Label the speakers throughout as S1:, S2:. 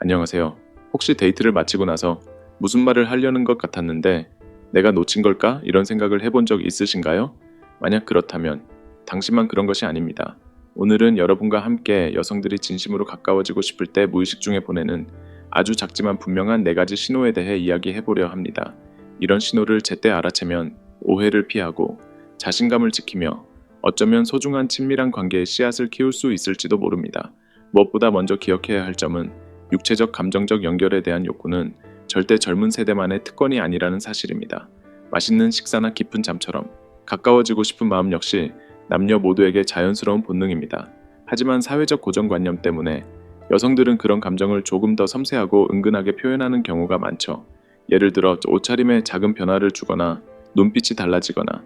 S1: 안녕하세요. 혹시 데이트를 마치고 나서 무슨 말을 하려는 것 같았는데 내가 놓친 걸까? 이런 생각을 해본 적 있으신가요? 만약 그렇다면 당신만 그런 것이 아닙니다. 오늘은 여러분과 함께 여성들이 진심으로 가까워지고 싶을 때 무의식 중에 보내는 아주 작지만 분명한 4가지 신호에 대해 이야기해보려 합니다. 이런 신호를 제때 알아채면 오해를 피하고 자신감을 지키며 어쩌면 소중한 친밀한 관계의 씨앗을 키울 수 있을지도 모릅니다. 무엇보다 먼저 기억해야 할 점은 육체적 감정적 연결에 대한 욕구는 절대 젊은 세대만의 특권이 아니라는 사실입니다. 맛있는 식사나 깊은 잠처럼 가까워지고 싶은 마음 역시 남녀 모두에게 자연스러운 본능입니다. 하지만 사회적 고정관념 때문에 여성들은 그런 감정을 조금 더 섬세하고 은근하게 표현하는 경우가 많죠. 예를 들어 옷차림에 작은 변화를 주거나 눈빛이 달라지거나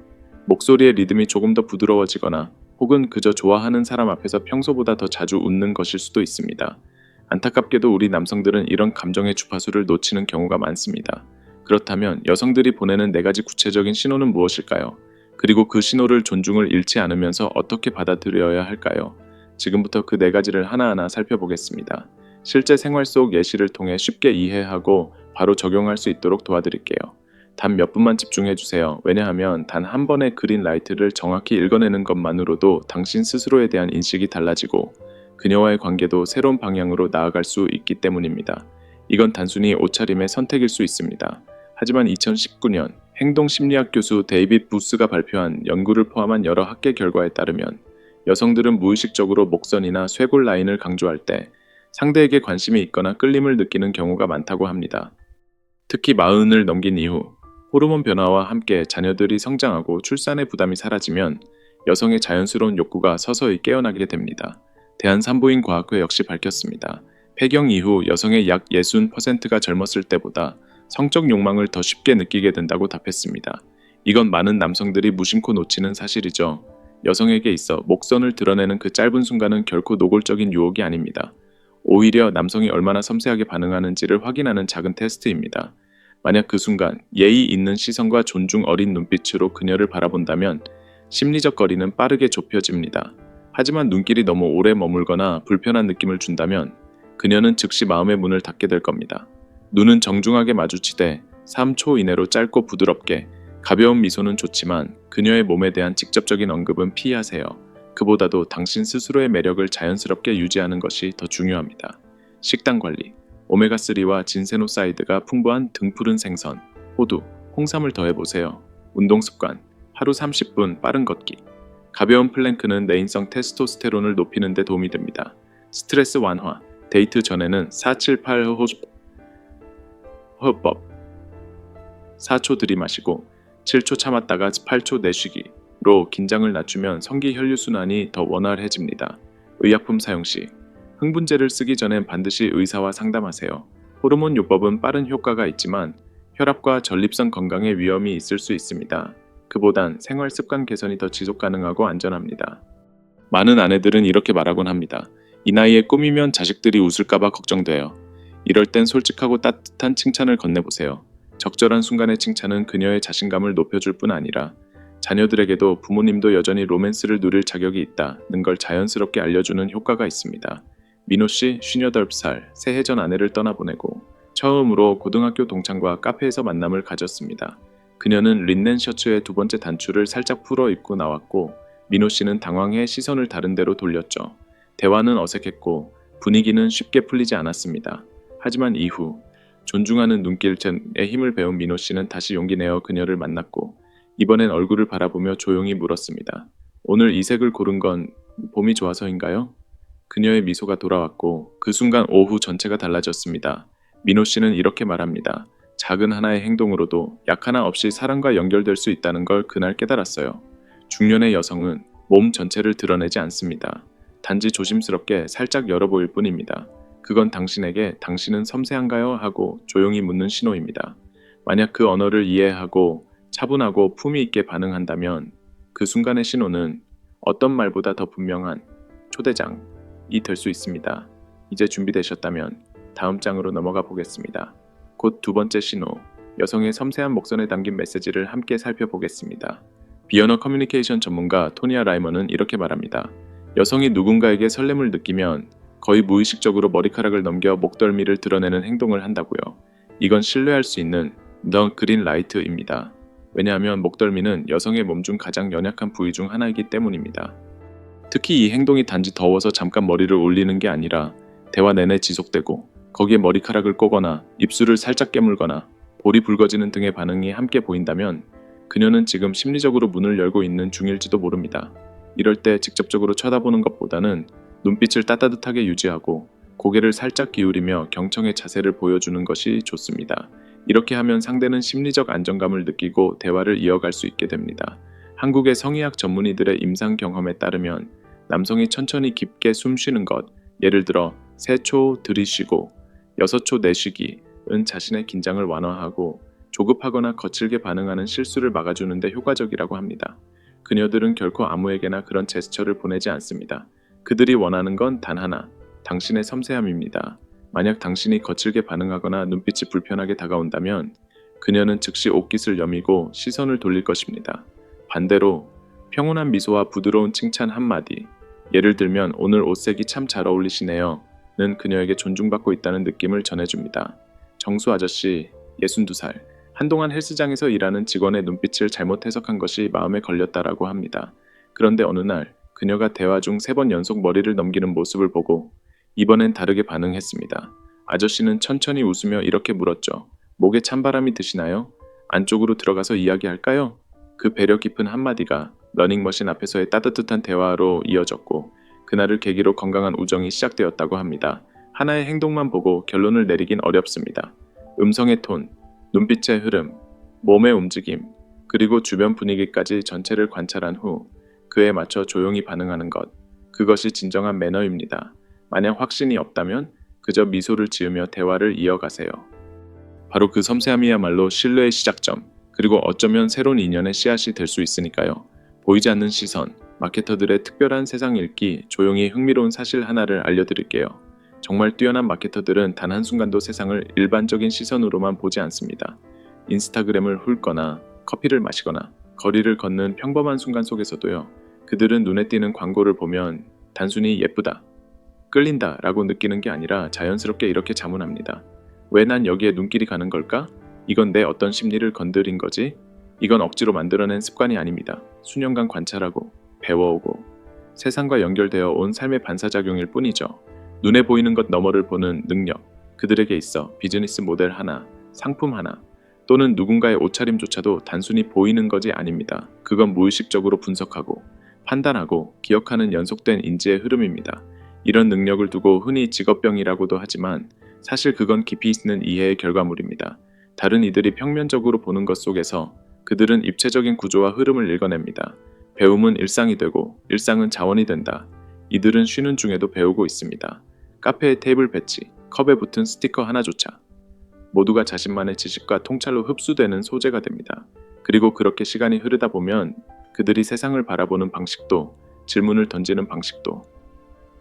S1: 목소리의 리듬이 조금 더 부드러워지거나 혹은 그저 좋아하는 사람 앞에서 평소보다 더 자주 웃는 것일 수도 있습니다. 안타깝게도 우리 남성들은 이런 감정의 주파수를 놓치는 경우가 많습니다. 그렇다면 여성들이 보내는 4가지 구체적인 신호는 무엇일까요? 그리고 그 신호를 존중을 잃지 않으면서 어떻게 받아들여야 할까요? 지금부터 그 4가지를 하나하나 살펴보겠습니다. 실제 생활 속 예시를 통해 쉽게 이해하고 바로 적용할 수 있도록 도와드릴게요. 단 몇 분만 집중해주세요. 왜냐하면 단 한 번의 그린 라이트를 정확히 읽어내는 것만으로도 당신 스스로에 대한 인식이 달라지고 그녀와의 관계도 새로운 방향으로 나아갈 수 있기 때문입니다. 이건 단순히 옷차림의 선택일 수 있습니다. 하지만 2019년 행동심리학 교수 데이빗 부스가 발표한 연구를 포함한 여러 학계 결과에 따르면 여성들은 무의식적으로 목선이나 쇄골 라인을 강조할 때 상대에게 관심이 있거나 끌림을 느끼는 경우가 많다고 합니다. 특히 40을 넘긴 이후 호르몬 변화와 함께 자녀들이 성장하고 출산의 부담이 사라지면 여성의 자연스러운 욕구가 서서히 깨어나게 됩니다. 대한산부인과학회 역시 밝혔습니다. 폐경 이후 여성의 약 60%가 젊었을 때보다 성적 욕망을 더 쉽게 느끼게 된다고 답했습니다. 이건 많은 남성들이 무심코 놓치는 사실이죠. 여성에게 있어 목선을 드러내는 그 짧은 순간은 결코 노골적인 유혹이 아닙니다. 오히려 남성이 얼마나 섬세하게 반응하는지를 확인하는 작은 테스트입니다. 만약 그 순간 예의 있는 시선과 존중 어린 눈빛으로 그녀를 바라본다면 심리적 거리는 빠르게 좁혀집니다. 하지만 눈길이 너무 오래 머물거나 불편한 느낌을 준다면 그녀는 즉시 마음의 문을 닫게 될 겁니다. 눈은 정중하게 마주치되 3초 이내로 짧고 부드럽게 가벼운 미소는 좋지만 그녀의 몸에 대한 직접적인 언급은 피하세요. 그보다도 당신 스스로의 매력을 자연스럽게 유지하는 것이 더 중요합니다. 식단 관리, 오메가3와 진세노사이드가 풍부한 등푸른 생선, 호두, 홍삼을 더해보세요. 운동 습관, 하루 30분 빠른 걷기. 가벼운 플랭크는 내인성 테스토스테론을 높이는 데 도움이 됩니다. 스트레스 완화, 데이트 전에는 478 호흡법. 4초 들이마시고 7초 참았다가 8초 내쉬기로 긴장을 낮추면 성기 혈류순환이 더 원활해집니다. 의약품 사용 시 흥분제를 쓰기 전엔 반드시 의사와 상담하세요. 호르몬 요법은 빠른 효과가 있지만 혈압과 전립선 건강에 위험이 있을 수 있습니다. 그보단 생활 습관 개선이 더 지속 가능하고 안전합니다. 많은 아내들은 이렇게 말하곤 합니다. 이 나이에 꾸미면 자식들이 웃을까봐 걱정돼요. 이럴 땐 솔직하고 따뜻한 칭찬을 건네보세요. 적절한 순간의 칭찬은 그녀의 자신감을 높여줄 뿐 아니라 자녀들에게도 부모님도 여전히 로맨스를 누릴 자격이 있다는 걸 자연스럽게 알려주는 효과가 있습니다. 민호씨 58살 새해 전 아내를 떠나보내고 처음으로 고등학교 동창과 카페에서 만남을 가졌습니다. 그녀는 린넨 셔츠의 2번째 단추를 살짝 풀어 입고 나왔고 민호씨는 당황해 시선을 다른 데로 돌렸죠. 대화는 어색했고 분위기는 쉽게 풀리지 않았습니다. 하지만 이후 존중하는 눈길에 힘을 배운 민호씨는 다시 용기 내어 그녀를 만났고 이번엔 얼굴을 바라보며 조용히 물었습니다. 오늘 이 색을 고른 건 봄이 좋아서인가요? 그녀의 미소가 돌아왔고 그 순간 오후 전체가 달라졌습니다. 민호씨는 이렇게 말합니다. 작은 하나의 행동으로도 약 하나 없이 사랑과 연결될 수 있다는 걸 그날 깨달았어요. 중년의 여성은 몸 전체를 드러내지 않습니다. 단지 조심스럽게 살짝 열어 보일 뿐입니다. 그건 당신에게 당신은 섬세한가요? 하고 조용히 묻는 신호입니다. 만약 그 언어를 이해하고 차분하고 품위 있게 반응한다면 그 순간의 신호는 어떤 말보다 더 분명한 초대장이 될 수 있습니다. 이제 준비되셨다면 다음 장으로 넘어가 보겠습니다. 곧 2번째 신호, 여성의 섬세한 목선에 담긴 메시지를 함께 살펴보겠습니다. 비언어 커뮤니케이션 전문가 토니아 라이먼은 이렇게 말합니다. 여성이 누군가에게 설렘을 느끼면 거의 무의식적으로 머리카락을 넘겨 목덜미를 드러내는 행동을 한다고요. 이건 신뢰할 수 있는 The Green Light입니다. 왜냐하면 목덜미는 여성의 몸 중 가장 연약한 부위 중 하나이기 때문입니다. 특히 이 행동이 단지 더워서 잠깐 머리를 올리는 게 아니라 대화 내내 지속되고 거기에 머리카락을 꼬거나 입술을 살짝 깨물거나 볼이 붉어지는 등의 반응이 함께 보인다면 그녀는 지금 심리적으로 문을 열고 있는 중일지도 모릅니다. 이럴 때 직접적으로 쳐다보는 것보다는 눈빛을 따뜻하게 유지하고 고개를 살짝 기울이며 경청의 자세를 보여주는 것이 좋습니다. 이렇게 하면 상대는 심리적 안정감을 느끼고 대화를 이어갈 수 있게 됩니다. 한국의 성의학 전문의들의 임상 경험에 따르면 남성이 천천히 깊게 숨 쉬는 것, 예를 들어 3초 들이쉬고 6초 내쉬기은 자신의 긴장을 완화하고 조급하거나 거칠게 반응하는 실수를 막아주는 데 효과적이라고 합니다. 그녀들은 결코 아무에게나 그런 제스처를 보내지 않습니다. 그들이 원하는 건 단 하나, 당신의 섬세함입니다. 만약 당신이 거칠게 반응하거나 눈빛이 불편하게 다가온다면 그녀는 즉시 옷깃을 여미고 시선을 돌릴 것입니다. 반대로 평온한 미소와 부드러운 칭찬 한마디, 예를 들면 오늘 옷색이 참 잘 어울리시네요 는 그녀에게 존중받고 있다는 느낌을 전해줍니다. 정수 아저씨, 62살, 한동안 헬스장에서 일하는 직원의 눈빛을 잘못 해석한 것이 마음에 걸렸다라고 합니다. 그런데 어느 날 그녀가 대화 중 3번 연속 머리를 넘기는 모습을 보고 이번엔 다르게 반응했습니다. 아저씨는 천천히 웃으며 이렇게 물었죠. 목에 찬바람이 드시나요? 안쪽으로 들어가서 이야기할까요? 그 배려 깊은 한마디가 러닝머신 앞에서의 따뜻한 대화로 이어졌고 그날을 계기로 건강한 우정이 시작되었다고 합니다. 하나의 행동만 보고 결론을 내리긴 어렵습니다. 음성의 톤, 눈빛의 흐름, 몸의 움직임, 그리고 주변 분위기까지 전체를 관찰한 후 그에 맞춰 조용히 반응하는 것, 그것이 진정한 매너입니다. 만약 확신이 없다면 그저 미소를 지으며 대화를 이어가세요. 바로 그 섬세함이야말로 신뢰의 시작점, 그리고 어쩌면 새로운 인연의 씨앗이 될 수 있으니까요. 보이지 않는 시선, 마케터들의 특별한 세상 읽기, 조용히 흥미로운 사실 하나를 알려드릴게요. 정말 뛰어난 마케터들은 단 한순간도 세상을 일반적인 시선으로만 보지 않습니다. 인스타그램을 훑거나 커피를 마시거나 거리를 걷는 평범한 순간 속에서도요. 그들은 눈에 띄는 광고를 보면 단순히 예쁘다, 끌린다 라고 느끼는 게 아니라 자연스럽게 이렇게 자문합니다. 왜 난 여기에 눈길이 가는 걸까? 이건 내 어떤 심리를 건드린 거지? 이건 억지로 만들어낸 습관이 아닙니다. 수년간 관찰하고 배워오고 세상과 연결되어 온 삶의 반사작용일 뿐이죠. 눈에 보이는 것 너머를 보는 능력, 그들에게 있어 비즈니스 모델 하나, 상품 하나, 또는 누군가의 옷차림조차도 단순히 보이는 것이 아닙니다. 그건 무의식적으로 분석하고 판단하고 기억하는 연속된 인지의 흐름입니다. 이런 능력을 두고 흔히 직업병이라고도 하지만 사실 그건 깊이 있는 이해의 결과물입니다. 다른 이들이 평면적으로 보는 것 속에서 그들은 입체적인 구조와 흐름을 읽어냅니다. 배움은 일상이 되고 일상은 자원이 된다. 이들은 쉬는 중에도 배우고 있습니다. 카페의 테이블 배치, 컵에 붙은 스티커 하나조차 모두가 자신만의 지식과 통찰로 흡수되는 소재가 됩니다. 그리고 그렇게 시간이 흐르다 보면 그들이 세상을 바라보는 방식도, 질문을 던지는 방식도,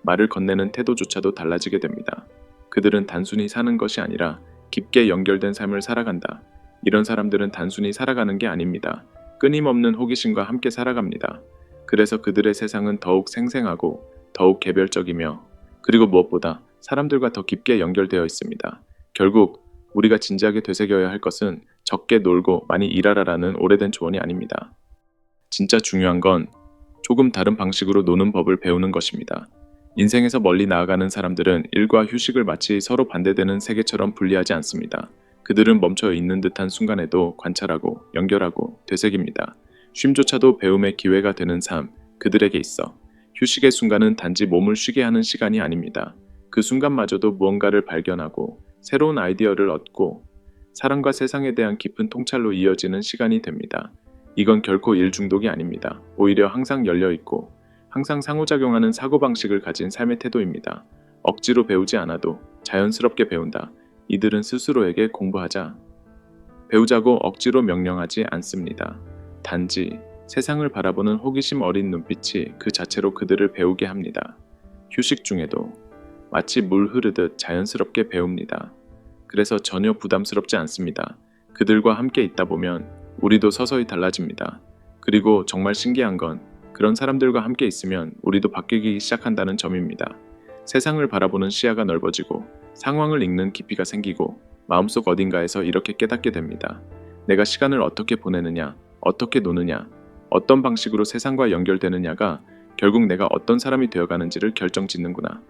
S1: 말을 건네는 태도조차도 달라지게 됩니다. 그들은 단순히 사는 것이 아니라 깊게 연결된 삶을 살아간다. 이런 사람들은 단순히 살아가는 게 아닙니다. 끊임없는 호기심과 함께 살아갑니다. 그래서 그들의 세상은 더욱 생생하고 더욱 개별적이며 그리고 무엇보다 사람들과 더 깊게 연결되어 있습니다. 결국 우리가 진지하게 되새겨야 할 것은 적게 놀고 많이 일하라라는 오래된 조언이 아닙니다. 진짜 중요한 건 조금 다른 방식으로 노는 법을 배우는 것입니다. 인생에서 멀리 나아가는 사람들은 일과 휴식을 마치 서로 반대되는 세계처럼 분리하지 않습니다. 그들은 멈춰 있는 듯한 순간에도 관찰하고 연결하고 되새깁니다. 쉼조차도 배움의 기회가 되는 삶, 그들에게 있어 휴식의 순간은 단지 몸을 쉬게 하는 시간이 아닙니다. 그 순간마저도 무언가를 발견하고 새로운 아이디어를 얻고 사람과 세상에 대한 깊은 통찰로 이어지는 시간이 됩니다. 이건 결코 일 중독이 아닙니다. 오히려 항상 열려있고 항상 상호작용하는 사고방식을 가진 삶의 태도입니다. 억지로 배우지 않아도 자연스럽게 배운다. 이들은 스스로에게 공부하자, 배우자고 억지로 명령하지 않습니다. 단지 세상을 바라보는 호기심 어린 눈빛이 그 자체로 그들을 배우게 합니다. 휴식 중에도 마치 물 흐르듯 자연스럽게 배웁니다. 그래서 전혀 부담스럽지 않습니다. 그들과 함께 있다 보면 우리도 서서히 달라집니다. 그리고 정말 신기한 건 그런 사람들과 함께 있으면 우리도 바뀌기 시작한다는 점입니다. 세상을 바라보는 시야가 넓어지고 상황을 읽는 깊이가 생기고 마음속 어딘가에서 이렇게 깨닫게 됩니다. 내가 시간을 어떻게 보내느냐, 어떻게 노느냐, 어떤 방식으로 세상과 연결되느냐가 결국 내가 어떤 사람이 되어가는지를 결정짓는구나.